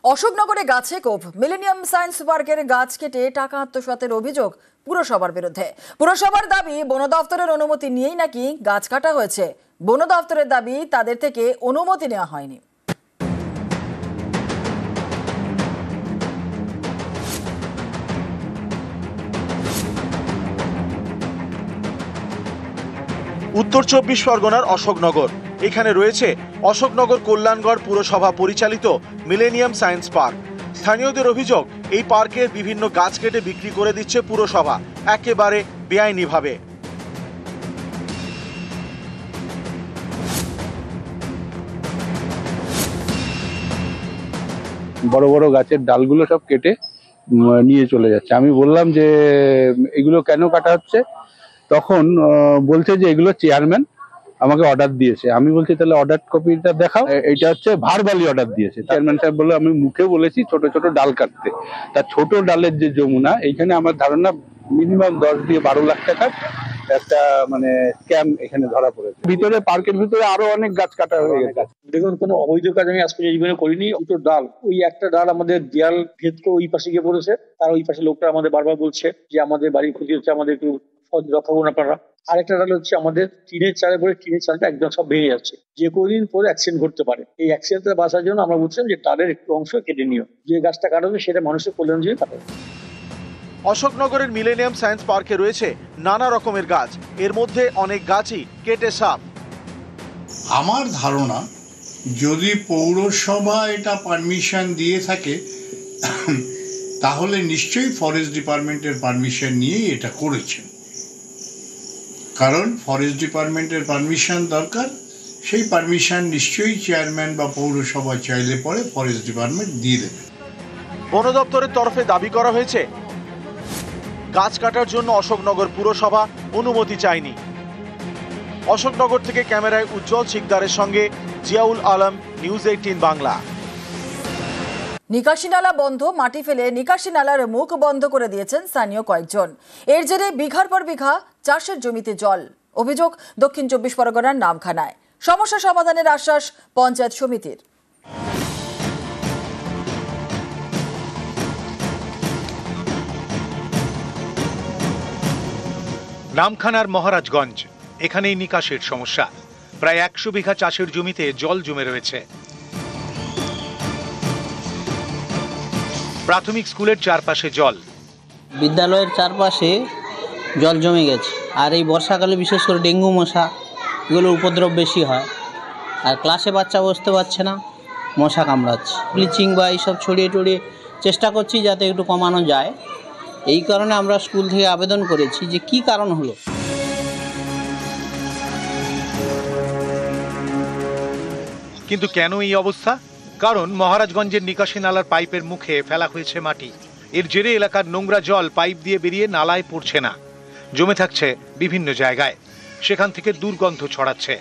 অশোকনগরে গাছে কোপ, millennium science পার্কের গাছ কেটে টাকা আত্মসাতের অভিযোগ পুরসভার বিরুদ্ধে। পুরসভার দাবি, বন দফতরের অনুমতি নিয়েই নাকি গাছ কাটা হয়েছে। বন দফতরের দাবি, তাদের থেকে অনুমতি নেওয়া হয়নি। উত্তর ২৪ পরগনার অশোকনগর। এখানে রয়েছে অশোকনগর কল্যাণগড় পুরসভা পরিচালিত মিলেনিয়াম সায়েন্স পার্ক। স্থানীয়দের অভিযোগ, এই পার্কের বিভিন্ন গাছ কেটে বিক্রি করে দিচ্ছে পুরসভা একেবারে বেআইনিভাবে। বড় বড় গাছের ডালগুলো সব কেটে নিয়ে চলে যাচ্ছে। আমি বললাম যে এগুলো কেন কাটা হচ্ছে, তখন বলছে যে এগুলো চেয়ারম্যান আমাকে অর্ডার দিয়েছে। আমি বলছি তাহলে অর্ডার কপিটা দেখাও। এটা হচ্ছে ভার্বালি অর্ডার দিয়েছে। চেয়ারম্যান সাহেব বললো আমি মুখে বলেছি ছোট ছোট ডাল কাটতে। তার ছোট ডালের যে যমুনা, এইখানে আমার ধারণা মিনিমাম 10 থেকে 12 লাখ টাকার একটা স্ক্যাম এখানে ধরা পড়েছে। ভিতরে পার্কের ভিতরে আরো অনেক গাছ কাটা হয়ে গেছে। দেখুন, কোনো অবৈধ কাজ আমি আজ পর্যন্ত জীবনে করিনি। দুটো ডাল, ওই একটা ডাল আমাদের দেয়াল ভেদ করে ওই পাশে গিয়ে পড়েছে। তার ওই পাশে লোকটা আমাদের বারবার বলছে যে আমাদের বাড়ির ক্ষতি হচ্ছে, আমাদের একটু রক্ষা করুন আপনারা। আরেকটা ডাল হচ্ছে আমাদের টিনের চালে পরে টিনের চালটা একদম সব ভেঙে যাচ্ছে, যে কোনোদিন পরে অ্যাক্সিডেন্ট ঘটতে পারে। এই অ্যাক্সিডেন্ট থেকে বাঁচার জন্য আমরা বলছিলাম যে ডালের একটু অংশ কেটে নিও, যে গাছটা কাটবে সেটা মানুষের কল্যাণ জন্য কাটবে। অশোকনগরের মিলেনিয়াম সায়েন্স পার্কে রয়েছে নানা রকমের গাছ, এর মধ্যে অনেক গাছই কেটে সাফ। আমার ধারণা, যদি পৌরসভা এটা পারমিশন দিয়ে থাকে তাহলে নিশ্চয়ই ফরেস্ট ডিপার্টমেন্টের পারমিশন নিয়েই এটা করেছেন। কারণ ফরেস্ট ডিপার্টমেন্টের পারমিশন দরকার, সেই পারমিশন নিশ্চয়ই চেয়ারম্যান বা পৌরসভা চাইলে পরে ফরেস্ট ডিপার্টমেন্ট দিয়ে দেবে। বন দপ্তরের তরফে দাবি করা হয়েছে, গাছ কাটার জন্য অশোকনগর পুরসভা অনুমতি চায়নি। অশোকনগর থেকে ক্যামেরায় উজ্জ্বল শিকদারের সঙ্গে জিয়াউল আলম, নিউজ 18 বাংলা। নিকাশি নালা বন্ধ, মাটি ফেলে নিকাশি নালার মুখ বন্ধ করে দিয়েছেন স্থানীয় কয়েকজন। এর জেরে বিঘার পর বিঘা চাষের জমিতে জল। অভিযোগ দক্ষিণ 24 পরগনার নামখানায়। সমস্যা সমাধানের আশ্বাস পঞ্চায়েত সমিতির। নামখানার মহারাজগঞ্জ, এখানেই নিকাশের সমস্যা। প্রায় 100 বিঘা চাষের জমিতে জল জমে রয়েছে। প্রাথমিক স্কুলের চারপাশে জল, বিদ্যালয়ের চারপাশে জল জমে গেছে। আর এই বর্ষাকালে বিশেষ করে ডেঙ্গু মশা এগুলোর উপদ্রব বেশি হয়। আর ক্লাসে বাচ্চা বসতে পারছে না, মশা কামড়াচ্ছে। ব্লিচিং বা এইসব ছড়িয়ে টড়িয়ে চেষ্টা করছি যাতে একটু কমানো যায়। এই কারণে আমরা স্কুল থেকে আবেদন করেছি যে কি কারণ হলো। কিন্তু কেন এই অবস্থা? কারণ মহারাজগঞ্জের নিকাশি নালার পাইপের মুখে ফেলা হয়েছে মাটি। এর জেরে এলাকার নোংরা জল পাইপ দিয়ে বেরিয়ে নালায় পড়ছে না, জমে থাকছে বিভিন্ন জায়গায়। সেখান থেকে দুর্গন্ধ ছড়াচ্ছে।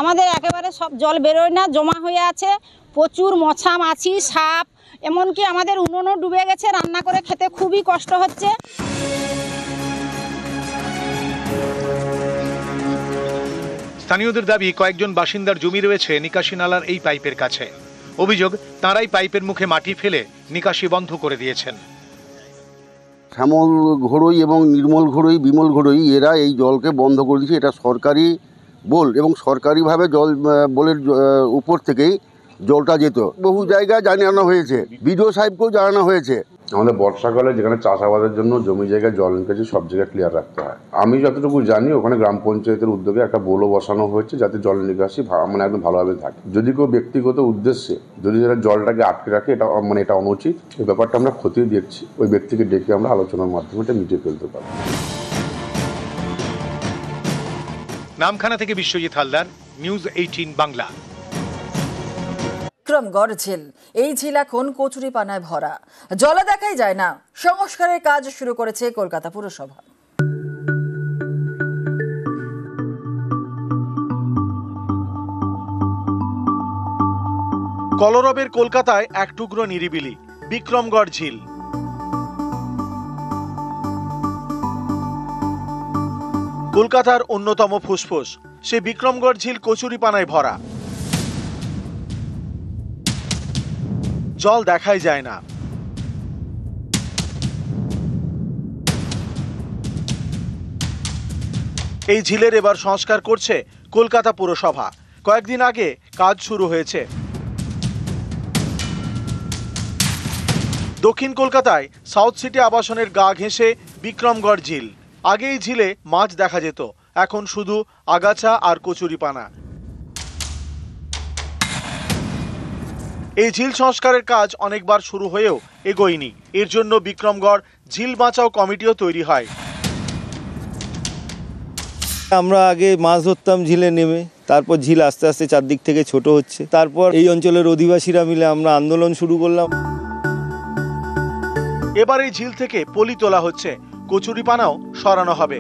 আমাদের একেবারে সব জল বেরোয় না, জমা হয়ে আছে। প্রচুর মশা, মাছি, সাপ, এমনকি আমাদের উনুনও ডুবে গেছে। রান্না করে খেতে খুবই কষ্ট হচ্ছে। স্থানীয়দের দাবি, কয়েকজন বাসিন্দার জমি রয়েছে নিকাশি নালার এই পাইপের কাছে। অভিযোগ, তাঁরাই পাইপের মুখে মাটি ফেলে নিকাশি বন্ধ করে দিয়েছেন। শ্যামল ঘড়ই এবং নির্মল ঘড়ই, বিমল ঘড়ই, এরা এই জলকে বন্ধ করে দিয়েছে। এটা সরকারি বোল এবং সরকারিভাবে জল বোলের উপর থেকেই জলটা যেত। বহু জায়গায় জানানো হয়েছে, বিডিও সাহেবকেও জানানো হয়েছে। আমাদের বর্ষাকালে যেখানে চাষাবাদের জন্য জমি জায়গায় জল নিকাশি সব জায়গায় ক্লিয়ার রাখতে হয়। আমি যতটুকু জানি ওখানে গ্রাম পঞ্চায়েতের উদ্যোগে একটা বোলও বসানো হয়েছে যাতে জল নিকাশি একদম ভালোভাবে থাকে। যদি কেউ ব্যক্তিগত উদ্দেশ্যে যদি যারা জলটাকে আটকে রাখে, এটা এটা অনুচিত। এই ব্যাপারটা আমরা খতিয়ে দেখছি, ওই ব্যক্তিকে ডেকে আমরা আলোচনার মাধ্যমে এটা মিটিয়ে ফেলতে পারি। নামখানা থেকে বিশ্বজিৎ হালদার, নিউজ 18 বাংলা। বিক্রমগড় ঝিল, এই ঝিল এখন কচুরিপানায় ভরা, জলে দেখাই যায় না। সংস্কারের কাজ শুরু করেছে কলকাতা পুরসভা। কলরবের কলকাতায় এক টুকরো নিরিবিলি বিক্রমগড় ঝিল। কলকাতার অন্যতম ফুসফুস সে বিক্রমগড় ঝিল কচুরিপানায় ভরা। জল দেখাই যায় না। এই ঝিলের এবার সংস্কার করছে কলকাতা পুরসভা। কয়েকদিন আগে কাজ শুরু হয়েছে। দক্ষিণ কলকাতায় সাউথ সিটি আবাসনের গা ঘেঁষে বিক্রমগড় ঝিল। আগে এই ঝিলে মাছ দেখা যেত, এখন শুধু আগাছা আর কচুরিপানা। এই ঝিল সংস্কারের কাজ অনেকবার শুরু হয়েও এগোয়নি। এর জন্য বিক্রমগড় ঝিল বাঁচাও কমিটিও তৈরি হয়। আমরা আগে মাছ ধরতাম ঝিলে নেমে, তারপর ঝিল আস্তে আস্তে চারদিক থেকে ছোট হচ্ছে। তারপর এই অঞ্চলের অধিবাসীরা মিলে আমরা আন্দোলন শুরু করলাম। এবার এই ঝিল থেকে পলি তোলা হচ্ছে, কচুরিপানাও সরানো হবে।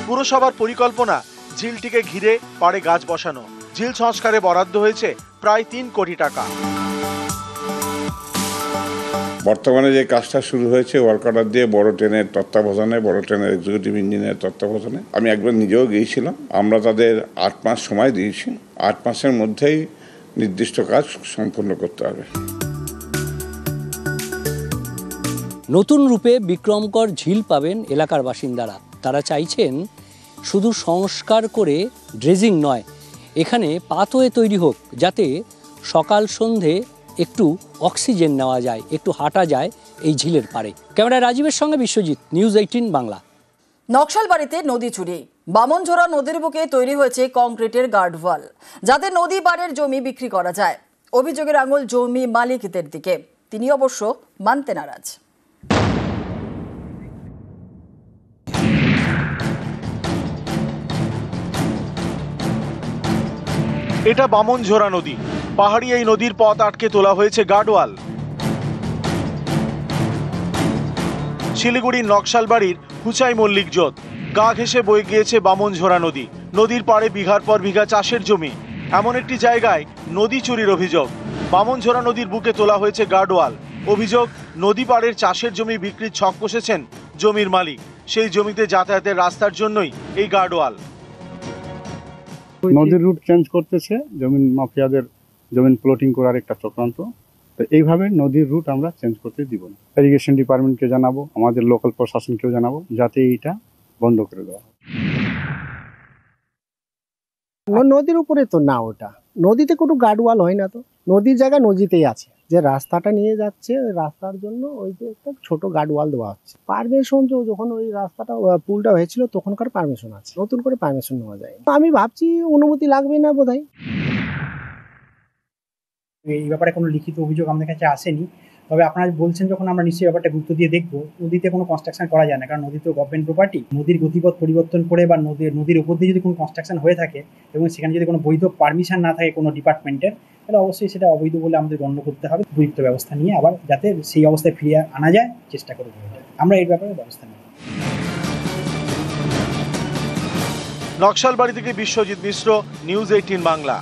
পুরসভার পরিকল্পনা ঝিলটিকে ঘিরে পাড়ে গাছ বসানো। ঝিল সংস্কারে বরাদ্দ হয়েছে প্রায় 3 কোটি টাকা। বর্তমানে যে কাজটা শুরু হয়েছে ওয়ার্ক অর্ডার দিয়ে বড় ট্রেনের তত্ত্বাবধানে, বড় ট্রেনের এক্সিকিউটিভ ইঞ্জিনিয়ার তত্ত্বাবধানে, আমি একবার নিজেও গিয়েছিলাম। আমরা তাদের 8 মাস সময় দিয়েছি। 8 মাসের মধ্যেই নির্দিষ্ট কাজ সম্পূর্ণ করতে হবে। নতুন রূপে বিক্রমগড় ঝিল পাবেন এলাকার বাসিন্দারা। তারা চাইছেন শুধু সংস্কার করে ড্রেজিং নয়, এখানে পাথওয়ে তৈরি হোক, যাতে সকাল সন্ধে একটু অক্সিজেন নেওয়া যায়, একটু হাঁটা যায় এই ঝিলের পাড়ে। ক্যামেরায় রাজীবের সঙ্গে বিশ্বজিৎ, নিউজ 18 বাংলা। নকশালবাড়িতে নদী চুরি। বামনঝোড়া নদীর বুকে তৈরি হয়েছে কংক্রিটের গার্ডওয়াল, যাতে নদী পাড়ের জমি বিক্রি করা যায়। অভিযোগের আঙুল জমি মালিকদের দিকে, তিনি অবশ্য মানতে নারাজ। এটা বামনঝোড়া নদী। পাহাড়ি এই নদীর পথ আটকে তোলা হয়েছে গার্ডওয়াল। শিলিগুড়ির নকশালবাড়ির হুচাই মল্লিক জোত গা ঘেঁষে বয়ে গিয়েছে বামনঝোড়া নদী। নদীর পাড়ে বিঘার পর বিঘা চাষের জমি। এমন একটি জায়গায় নদী চুরির অভিযোগ। বামনঝোড়া নদীর বুকে তোলা হয়েছে গার্ডওয়াল। অভিযোগ, নদী পাড়ের চাষের জমি বিক্রির ছক কষেছেন জমির মালিক। সেই জমিতে যাতায়াতের রাস্তার জন্যই এই গার্ডওয়াল। নদীর রুট চেঞ্জ করতেছে, জমিন মাফিয়াদের জমিন প্লটিং করার একটা চক্রান্ত। তো এইভাবে নদীর রুট আমরা চেঞ্জ করতে দিব না। ইরিগেশন ডিপার্টমেন্টকে জানাবো, আমাদের লোকাল প্রশাসনকেও জানাবো, যাতে এইটা বন্ধ করে দেওয়া হয়। নদীর উপরে তো না, ওটা নদীতে কোনো গার্ডওয়াল হয় না। তো নদীর জায়গা নদীতেই আছে। যে রাস্তাটা নিয়ে যাচ্ছে ওই রাস্তার জন্য ওই যে একটা ছোট গার্ডওয়াল দেওয়া হচ্ছে। পারমিশন যখন ওই রাস্তাটা পুলটা হয়েছিল তখনকার পারমিশন আছে, নতুন করে পারমিশন নেওয়া যায়। আমি ভাবছি অনুমতি লাগবে না বোধহয়। এই ব্যাপারে কোনো লিখিত অভিযোগ আমাদের কাছে আসেনি, তবে আপনারা বলছেন যখন আমরা নিশ্চয়ই ব্যাপারটা গুরুত্ব দিয়ে দেখবো। নদীতে কোনো কনস্ট্রাকশন করা যায় না, কারণ নদী তো গভর্নমেন্ট প্রপার্টি। নদীর গতিপথ পরিবর্তন করে বা নদীর উপর দিয়ে যদি কোনো কনস্ট্রাকশন হয়ে থাকে এবং সেখানে যদি কোনো বৈধ পারমিশন না থাকে কোনো ডিপার্টমেন্টের, তাহলে অবশ্যই সেটা অবৈধ বলে আমাদের গণ্য করতে হবে। উপযুক্ত ব্যবস্থা নিয়ে আবার যাতে সেই অবস্থায় ফিরিয়ে আনা যায় চেষ্টা করব, আমরা এই ব্যাপারে ব্যবস্থা নেব। নকশালবাড়ি থেকে বিশ্বজিৎ মিশ্র, নিউজ 18 বাংলা।